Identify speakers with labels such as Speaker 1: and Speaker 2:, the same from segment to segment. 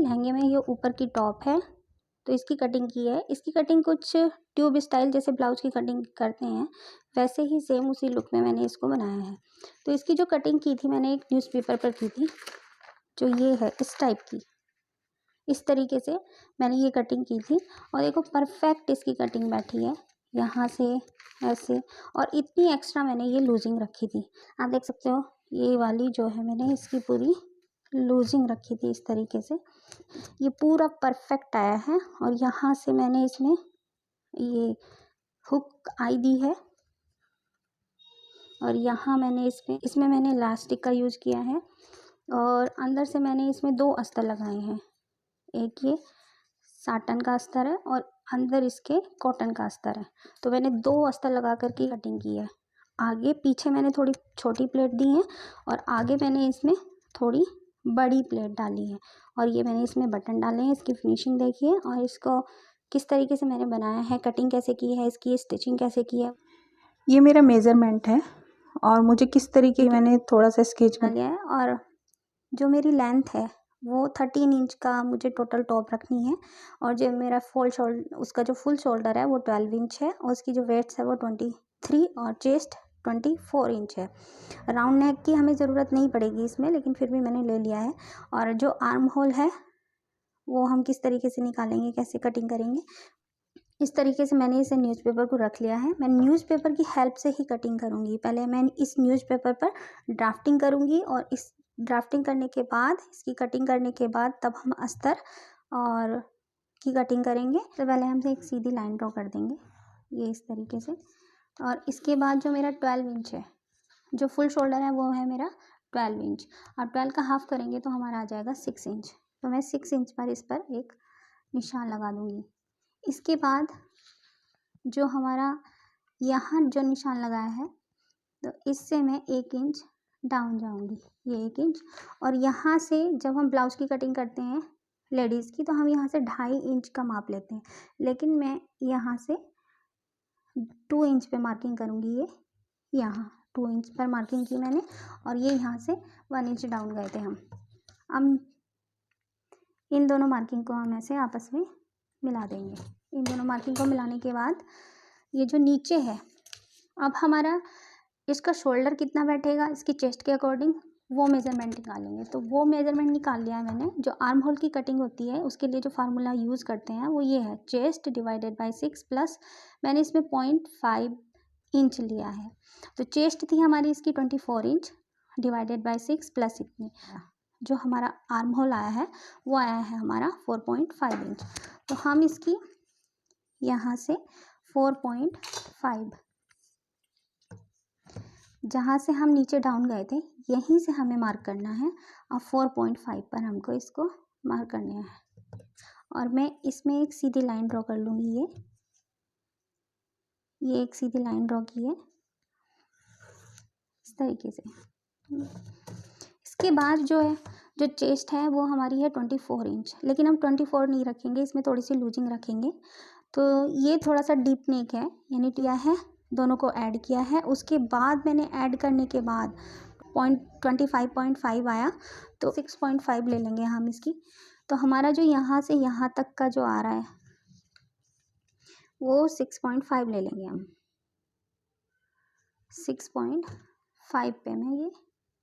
Speaker 1: लहंगे में ये ऊपर की टॉप है, तो इसकी कटिंग की है। इसकी कटिंग कुछ ट्यूब स्टाइल जैसे ब्लाउज की कटिंग करते हैं वैसे ही सेम उसी लुक में मैंने इसको बनाया है। तो इसकी जो कटिंग की थी मैंने एक न्यूज़पेपर पर की थी, जो ये है इस टाइप की, इस तरीके से मैंने ये कटिंग की थी। और देखो परफेक्ट इसकी कटिंग बैठी है, यहाँ से ऐसे, और इतनी एक्स्ट्रा मैंने ये लूजिंग रखी थी। आप देख सकते हो ये वाली जो है मैंने इसकी पूरी लूजिंग रखी थी इस तरीके से। ये पूरा परफेक्ट आया है। और यहाँ से मैंने इसमें ये हुक आई दी है, और यहाँ मैंने इसमें मैंने इलास्टिक का यूज़ किया है। और अंदर से मैंने इसमें 2 अस्तर लगाए हैं, एक ये साटन का अस्तर है और अंदर इसके कॉटन का अस्तर है। तो मैंने 2 अस्तर लगा कर के कटिंग की है। आगे पीछे मैंने थोड़ी छोटी प्लेट दी है और आगे मैंने इसमें थोड़ी बड़ी प्लेट डाली है। और ये मैंने इसमें बटन डाले हैं। इसकी फिनिशिंग देखिए और इसको किस तरीके से मैंने बनाया है, कटिंग कैसे की है, इसकी स्टिचिंग कैसे की है।
Speaker 2: ये मेरा मेज़रमेंट है और मुझे किस तरीके मैंने थोड़ा सा स्केच
Speaker 1: बना लिया है। और जो मेरी लेंथ है वो 13 इंच का मुझे टोटल टॉप रखनी है। और जो मेरा उसका जो फुल शोल्डर है वो 12 इंच है और उसकी जो वेट्स है वो 23 और चेस्ट 24 इंच है। राउंड नेक की हमें ज़रूरत नहीं पड़ेगी इसमें, लेकिन फिर भी मैंने ले लिया है। और जो आर्म होल है वो हम किस तरीके से निकालेंगे, कैसे कटिंग करेंगे, इस तरीके से मैंने इसे न्यूज़पेपर को रख लिया है। मैं न्यूज़पेपर की हेल्प से ही कटिंग करूँगी। पहले मैं इस न्यूज़पेपर पर ड्राफ्टिंग करूँगी और इस ड्राफ्टिंग करने के बाद, इसकी कटिंग करने के बाद तब हम अस्तर और की कटिंग करेंगे। तो पहले हम एक सीधी लाइन ड्रॉ कर देंगे ये इस तरीके से। और इसके बाद जो मेरा 12 इंच है, जो फुल शोल्डर है वो है मेरा 12 इंच, और 12 का हाफ करेंगे तो हमारा आ जाएगा 6 इंच। तो मैं 6 इंच पर इस पर एक निशान लगा दूँगी। इसके बाद जो हमारा यहाँ जो निशान लगाया है तो इससे मैं 1 इंच डाउन जाऊँगी, ये 1 इंच। और यहाँ से जब हम ब्लाउज की कटिंग करते हैं लेडीज़ की तो हम यहाँ से 2.5 इंच का माप लेते हैं, लेकिन मैं यहाँ से 2 इंच पे मार्किंग करूँगी। ये यहाँ 2 इंच पर मार्किंग की मैंने, और ये यहाँ से 1 इंच डाउन गए थे हम। अब इन दोनों मार्किंग को हम ऐसे आपस में मिला देंगे। इन दोनों मार्किंग को मिलाने के बाद ये जो नीचे है, अब हमारा इसका शोल्डर कितना बैठेगा इसकी चेस्ट के अकॉर्डिंग वो मेज़रमेंट निकालेंगे। तो वो मेज़रमेंट निकाल लिया है मैंने। जो आर्म होल की कटिंग होती है उसके लिए जो फार्मूला यूज़ करते हैं वो ये है, चेस्ट डिवाइडेड बाय 6 प्लस मैंने इसमें 0.5 इंच लिया है। तो चेस्ट थी हमारी इसकी 24 इंच डिवाइडेड बाय 6 प्लस इतनी, जो हमारा आर्म होल आया है वो आया है हमारा 4.5 इंच। तो हम इसकी यहाँ से 4.5, जहाँ से हम नीचे डाउन गए थे यहीं से हमें मार्क करना है। और 4.5 पर हमको इसको मार्क करना है। और मैं इसमें एक सीधी लाइन ड्रॉ कर लूँगी। ये एक सीधी लाइन ड्रॉ की है इस तरीके से। इसके बाद जो है, जो चेस्ट है वो हमारी है 24 इंच, लेकिन हम 24 नहीं रखेंगे, इसमें थोड़ी सी लूजिंग रखेंगे। तो ये थोड़ा सा डीप नेक है, यानी किया है, दोनों को ऐड किया है। उसके बाद मैंने ऐड करने के बाद 25.5 आया, तो 6.5 ले लेंगे हम इसकी। तो हमारा जो यहाँ से यहाँ तक का जो आ रहा है वो 6.5 ले लेंगे हम। 6.5 पे मैं ये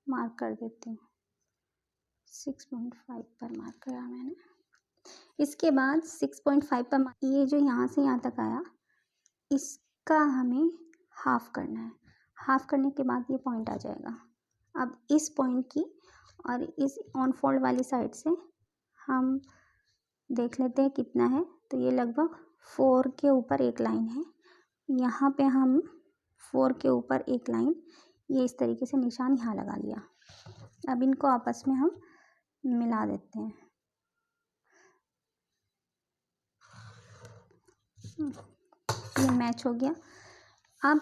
Speaker 1: मार्क कर देती हूँ। 6.5 पर मार्क करा मैंने। इसके बाद 6.5 पर ये जो यहाँ से यहाँ तक आया इसका हमें हाफ करना है। हाफ करने के बाद ये पॉइंट आ जाएगा। अब इस पॉइंट की और इस ऑन फोल्ड वाली साइड से हम देख लेते हैं कितना है। तो ये लगभग 4 के ऊपर एक लाइन है। यहाँ पे हम 4 के ऊपर एक लाइन, ये इस तरीके से निशान यहाँ लगा लिया। अब इनको आपस में हम मिला देते हैं। ये मैच हो गया। अब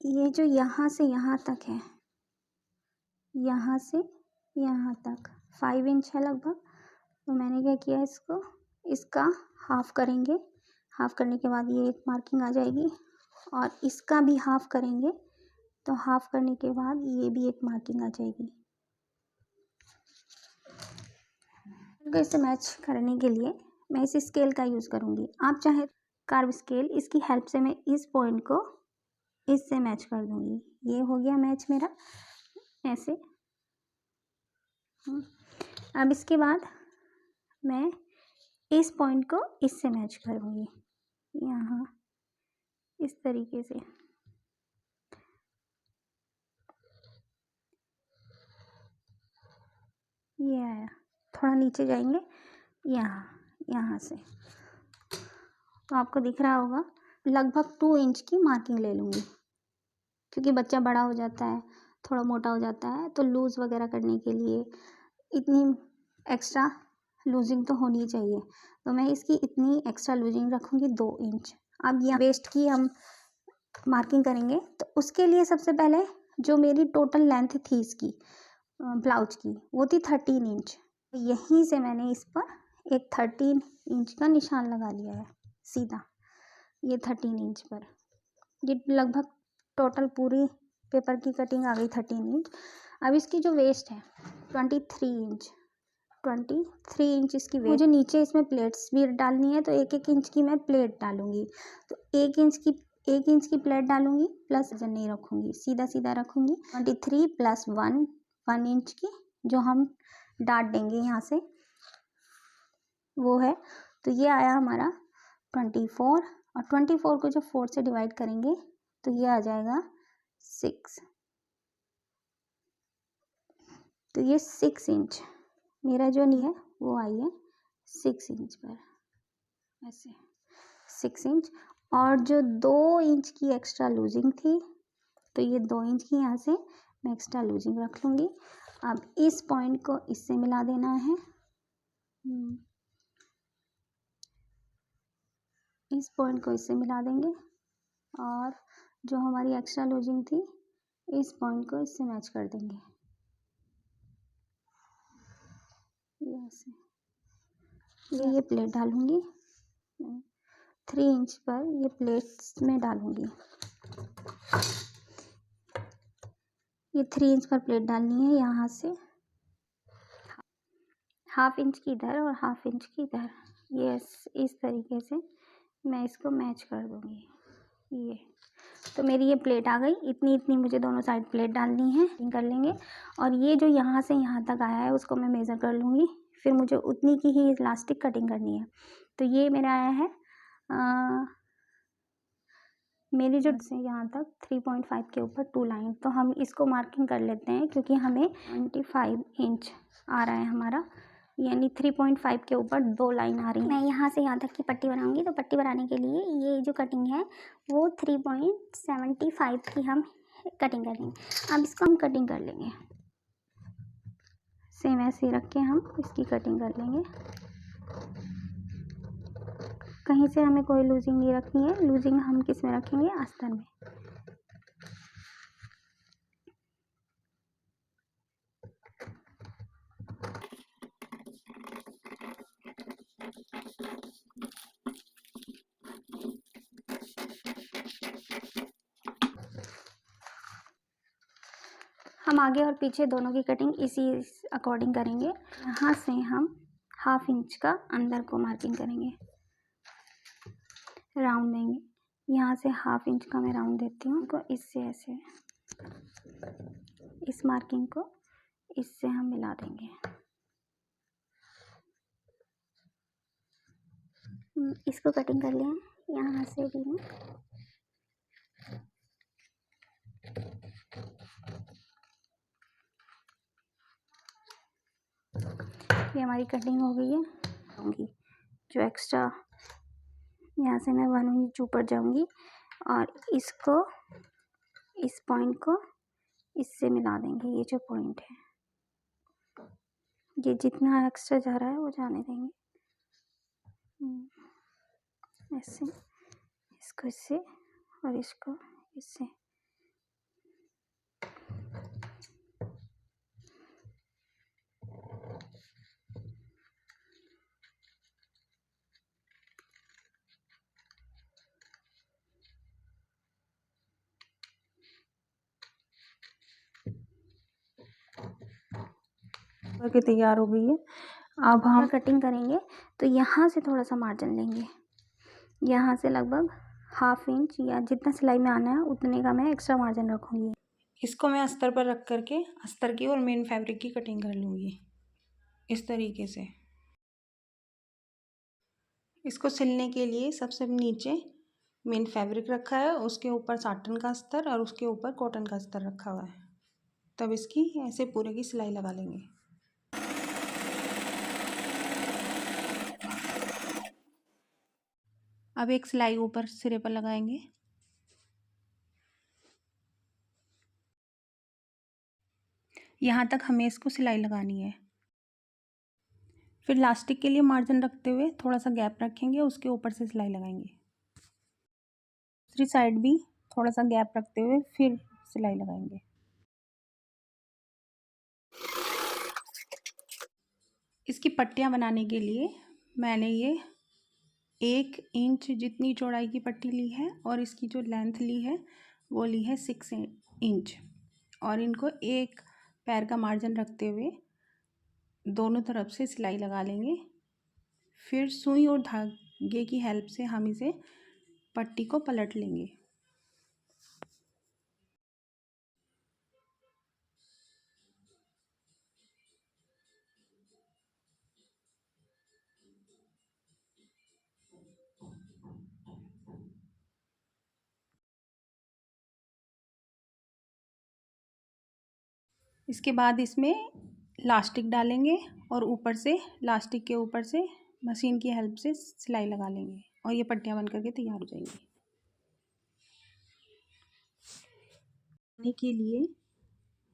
Speaker 1: ये जो यहाँ से यहाँ तक है, यहाँ से यहाँ तक 5 इंच है लगभग। तो मैंने क्या किया, इसका हाफ करेंगे। हाफ करने के बाद ये एक मार्किंग आ जाएगी और इसका भी हाफ करेंगे। तो हाफ करने के बाद ये भी एक मार्किंग आ जाएगी। तो इसे मैच करने के लिए मैं इस स्केल का यूज़ करूँगी। आप चाहे कार्व स्केल, इसकी हेल्प से मैं इस पॉइंट को इससे मैच कर दूँगी। ये हो गया मैच मेरा ऐसे। अब इसके बाद मैं इस पॉइंट को इससे मैच करूँगी, यहाँ इस तरीके से। ये आया, थोड़ा नीचे जाएंगे यहाँ से, तो आपको दिख रहा होगा। लगभग 2 इंच की मार्किंग ले लूँगी, क्योंकि बच्चा बड़ा हो जाता है, थोड़ा मोटा हो जाता है, तो लूज़ वगैरह करने के लिए इतनी एक्स्ट्रा लूजिंग तो होनी चाहिए। तो मैं इसकी इतनी एक्स्ट्रा लूजिंग रखूँगी 2 इंच। अब यहाँ वेस्ट की हम मार्किंग करेंगे, तो उसके लिए सबसे पहले जो मेरी टोटल लेंथ थी इसकी ब्लाउज की, वो थी 13 इंच। यहीं से मैंने इस पर एक 13 इंच का निशान लगा लिया है सीधा, ये 13 इंच पर। ये लगभग टोटल पूरी पेपर की कटिंग आ गई 13 इंच। अब इसकी जो वेस्ट है 23 इंच इसकी वेस्ट। मुझे नीचे इसमें प्लेट्स भी डालनी है, तो 1-1 इंच की मैं प्लेट डालूंगी। तो 1 इंच की प्लेट डालूंगी, प्लस वजन नहीं रखूंगी, सीधा सीधा रखूंगी। 23 प्लस 1 इंच की जो हम डाट देंगे यहाँ से, वो है। तो ये आया हमारा 24, और 24 को जो 4 से डिवाइड करेंगे तो ये आ जाएगा 6। तो ये 6 इंच मेरा जो नहीं है वो आई है 6 इंच पर, ऐसे 6 इंच। और जो 2 इंच की एक्स्ट्रा लूजिंग थी, तो ये 2 इंच की यहाँ से मैं एक्स्ट्रा लूजिंग रख लूँगी। अब इस पॉइंट को इससे मिला देना है, इस पॉइंट को इससे मिला देंगे, और जो हमारी एक्स्ट्रा लूजिंग थी इस पॉइंट को इससे मैच कर देंगे, ऐसे। ये प्लेट डालूंगी 3 इंच पर, ये प्लेट्स में डालूंगी। ये 3 इंच पर प्लेट डालनी है, यहाँ से 1/2 इंच की इधर और 1/2 इंच की इधर, ये इस तरीके से मैं इसको मैच कर दूंगी। ये तो मेरी ये प्लेट आ गई। इतनी मुझे दोनों साइड प्लेट डालनी है, कर लेंगे। और ये जो यहाँ से यहाँ तक आया है उसको मैं मेज़र कर लूँगी, फिर मुझे उतनी की ही इलास्टिक कटिंग करनी है। तो ये मेरा आया है मेरी जो से यहाँ तक 3.5 के ऊपर 2 लाइन, तो हम इसको मार्किंग कर लेते हैं, क्योंकि हमें 25 इंच आ रहा है हमारा, यानी 3.5 के ऊपर 2 लाइन आ रही है। मैं यहाँ से यहाँ तक की पट्टी बनाऊंगी, तो पट्टी बनाने के लिए ये जो कटिंग है वो 3.75 की हम कटिंग कर लेंगे। अब इसको हम कटिंग कर लेंगे, सेम ऐसे रख के हम इसकी कटिंग कर लेंगे। कहीं से हमें कोई लूजिंग नहीं रखनी है, लूजिंग हम किस में रखेंगे, अस्तर में। हम आगे और पीछे दोनों की कटिंग इसी अकॉर्डिंग करेंगे। यहाँ से हम 1/2 इंच का अंदर को मार्किंग करेंगे, राउंड देंगे। यहाँ से 1/2 इंच का मैं राउंड देती हूँ, तो इससे ऐसे इस मार्किंग को इससे हम मिला देंगे। इसको कटिंग कर लें यहाँ से भी मैं। ये हमारी कटिंग हो गई है। जो एक्स्ट्रा यहाँ से मैं 1 इंच ऊपर जाऊंगी और इसको, इस पॉइंट को इससे मिला देंगे। ये जो पॉइंट है, ये जितना एक्स्ट्रा जा रहा है वो जाने देंगे, ऐसे। इसको इससे और इसको इससे।
Speaker 2: के तैयार हो गई है। अब हम
Speaker 1: कटिंग करेंगे तो यहाँ से थोड़ा सा मार्जिन लेंगे, यहाँ से लगभग 1/2 इंच या जितना सिलाई में आना है उतने का मैं एक्स्ट्रा मार्जिन रखूँगी।
Speaker 2: इसको मैं अस्तर पर रख करके अस्तर की और मेन फैब्रिक की कटिंग कर लूँगी इस तरीके से। इसको सिलने के लिए सबसे नीचे मेन फैब्रिक रखा है, उसके ऊपर साटन का अस्तर और उसके ऊपर कॉटन का अस्तर रखा हुआ है। तब इसकी ऐसे पूरे की सिलाई लगा लेंगे। अब एक सिलाई ऊपर सिरे पर लगाएंगे। यहाँ तक हमें इसको सिलाई लगानी है। फिर लास्टिक के लिए मार्जिन रखते हुए थोड़ा सा गैप रखेंगे, उसके ऊपर से सिलाई लगाएंगे। दूसरी साइड भी थोड़ा सा गैप रखते हुए फिर सिलाई लगाएंगे। इसकी पट्टियाँ बनाने के लिए मैंने ये 1 इंच जितनी चौड़ाई की पट्टी ली है और इसकी जो लेंथ ली है वो ली है 6 इंच, और इनको एक पैर का मार्जिन रखते हुए दोनों तरफ से सिलाई लगा लेंगे। फिर सुई और धागे की हेल्प से हम इसे पट्टी को पलट लेंगे। इसके बाद इसमें लास्टिक डालेंगे और ऊपर से लास्टिक के ऊपर से मशीन की हेल्प से सिलाई लगा लेंगे और ये पट्टियाँ बन करके तैयार हो जाएंगी। के लिए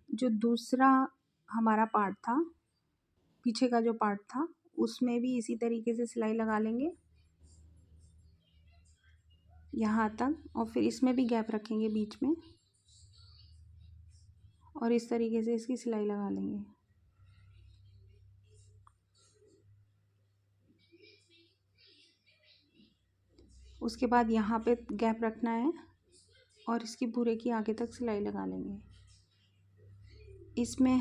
Speaker 2: जो दूसरा हमारा पार्ट था, पीछे का जो पार्ट था, उसमें भी इसी तरीके से सिलाई लगा लेंगे यहाँ तक, और फिर इसमें भी गैप रखेंगे बीच में और इस तरीके से इसकी सिलाई लगा लेंगे। उसके बाद यहाँ पे गैप रखना है और इसकी पूरे की आगे तक सिलाई लगा लेंगे। इसमें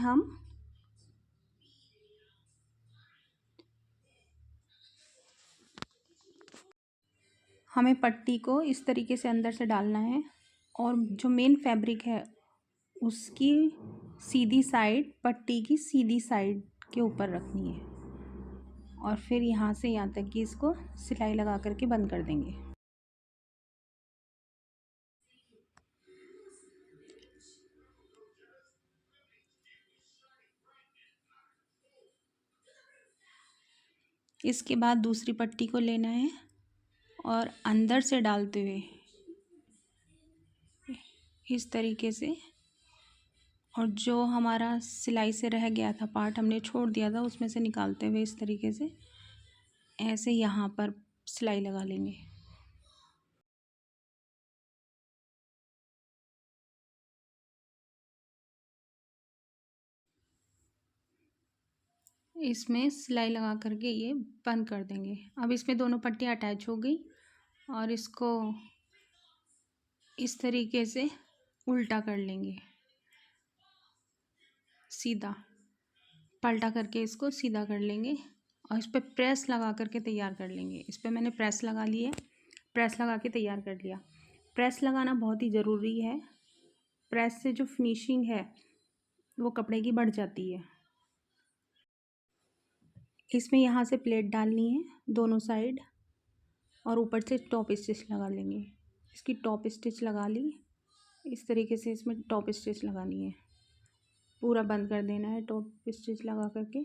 Speaker 2: हमें पट्टी को इस तरीके से अंदर से डालना है और जो मेन फैब्रिक है उसकी सीधी साइड पट्टी की सीधी साइड के ऊपर रखनी है और फिर यहाँ से यहाँ तक कि इसको सिलाई लगा करके बंद कर देंगे। इसके बाद दूसरी पट्टी को लेना है और अंदर से डालते हुए इस तरीके से, और जो हमारा सिलाई से रह गया था पार्ट हमने छोड़ दिया था उसमें से निकालते हुए इस तरीके से ऐसे यहाँ पर सिलाई लगा लेंगे। इसमें सिलाई लगा करके ये बंद कर देंगे। अब इसमें दोनों पट्टियाँ अटैच हो गई और इसको इस तरीके से उल्टा कर लेंगे, सीधा पलटा करके इसको सीधा कर लेंगे और इस पर प्रेस लगा करके तैयार कर लेंगे। इस पर मैंने प्रेस लगा ली है, प्रेस लगा के तैयार कर लिया। प्रेस लगाना बहुत ही ज़रूरी है, प्रेस से जो फिनिशिंग है वो कपड़े की बढ़ जाती है। इसमें यहाँ से प्लेट डालनी है दोनों साइड और ऊपर से टॉप स्टिच लगा लेंगे। इसकी टॉप स्टिच लगा ली, इस तरीके से इसमें टॉप स्टिच लगानी है, पूरा बंद कर देना है टॉप स्टिच लगा करके।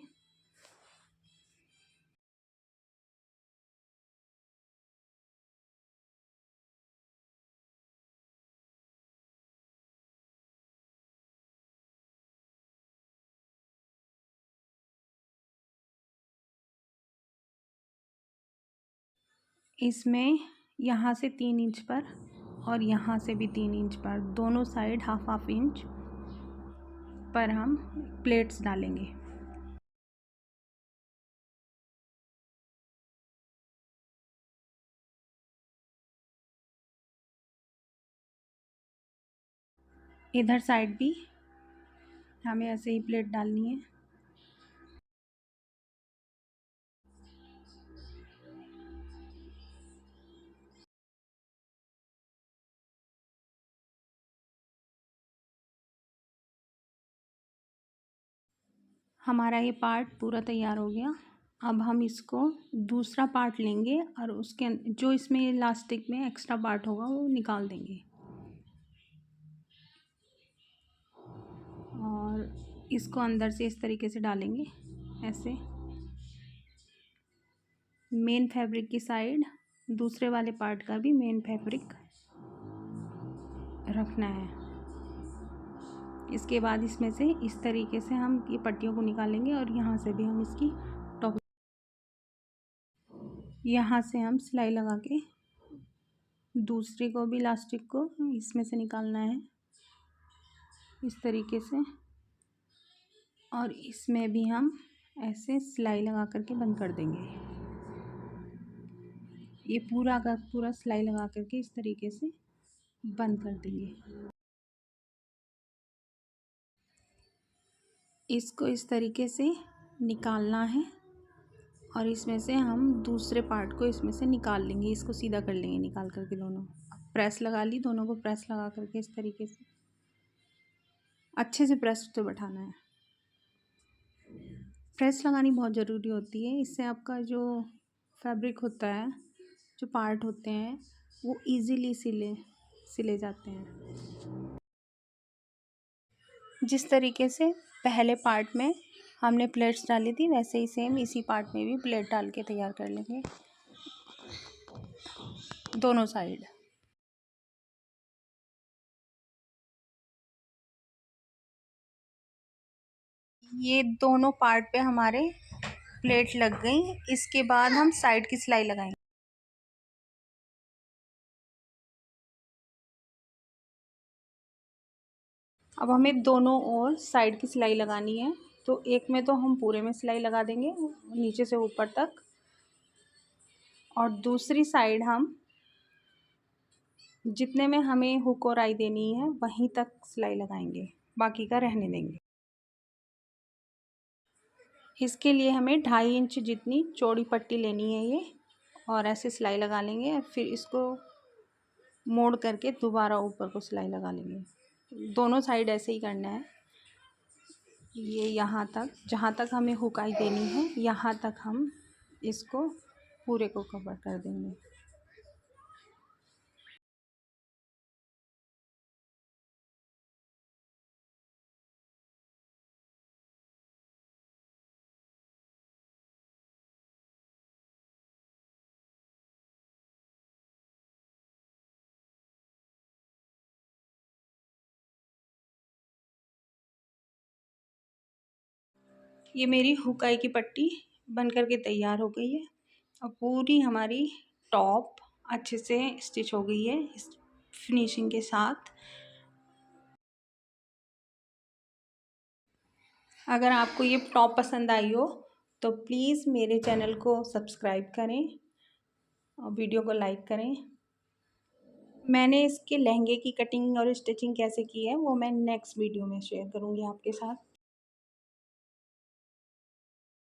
Speaker 2: इसमें यहाँ से 3 इंच पर और यहाँ से भी 3 इंच पर, दोनों साइड हाफ हाफ इंच पर हम प्लेट्स डालेंगे। इधर साइड भी हमें ऐसे ही प्लेट डालनी है। हमारा ये पार्ट पूरा तैयार हो गया। अब हम इसको दूसरा पार्ट लेंगे और उसके जो इसमें इलास्टिक में एक्स्ट्रा पार्ट होगा वो निकाल देंगे और इसको अंदर से इस तरीके से डालेंगे। ऐसे मेन फैब्रिक की साइड दूसरे वाले पार्ट का भी मेन फैब्रिक रखना है। इसके बाद इसमें से इस तरीके से हम ये पट्टियों को निकालेंगे और यहाँ से भी हम इसकी टॉप, यहाँ से हम सिलाई लगा के दूसरे को भी इलास्टिक को इसमें से निकालना है इस तरीके से, और इसमें भी हम ऐसे सिलाई लगा करके बंद कर देंगे। ये पूरा का पूरा सिलाई लगा करके इस तरीके से बंद कर देंगे। इसको इस तरीके से निकालना है और इसमें से हम दूसरे पार्ट को इसमें से निकाल लेंगे। इसको सीधा कर लेंगे निकाल करके दोनों। प्रेस लगा ली, दोनों को प्रेस लगा करके इस तरीके से अच्छे से प्रेस तो बैठाना है। प्रेस लगानी बहुत ज़रूरी होती है, इससे आपका जो फैब्रिक होता है, जो पार्ट होते हैं वो इजीली सिले जाते हैं। जिस तरीके से पहले पार्ट में हमने प्लेट्स डाली थी वैसे ही सेम इसी पार्ट में भी प्लेट डाल के तैयार कर लेंगे दोनों साइड। ये दोनों पार्ट पे हमारे प्लेट लग गई। इसके बाद हम साइड की सिलाई लगाएंगे। अब हमें दोनों ओर साइड की सिलाई लगानी है, तो एक में तो हम पूरे में सिलाई लगा देंगे नीचे से ऊपर तक, और दूसरी साइड हम जितने में हमें हुक और आई देनी है वहीं तक सिलाई लगाएंगे, बाकी का रहने देंगे। इसके लिए हमें 2.5 इंच जितनी चौड़ी पट्टी लेनी है ये, और ऐसे सिलाई लगा लेंगे और फिर इसको मोड़ करके दोबारा ऊपर को सिलाई लगा लेंगे। दोनों साइड ऐसे ही करना है। ये यहाँ तक, जहाँ तक हमें हुकाई देनी है यहाँ तक हम इसको पूरे को कवर कर देंगे। ये मेरी हुकाई की पट्टी बन करके तैयार हो गई है और पूरी हमारी टॉप अच्छे से स्टिच हो गई है इस फिनिशिंग के साथ। अगर आपको ये टॉप पसंद आई हो तो प्लीज़ मेरे चैनल को सब्सक्राइब करें और वीडियो को लाइक करें। मैंने इसके लहंगे की कटिंग और स्टिचिंग कैसे की है वो मैं नेक्स्ट वीडियो में शेयर करूँगी आपके साथ।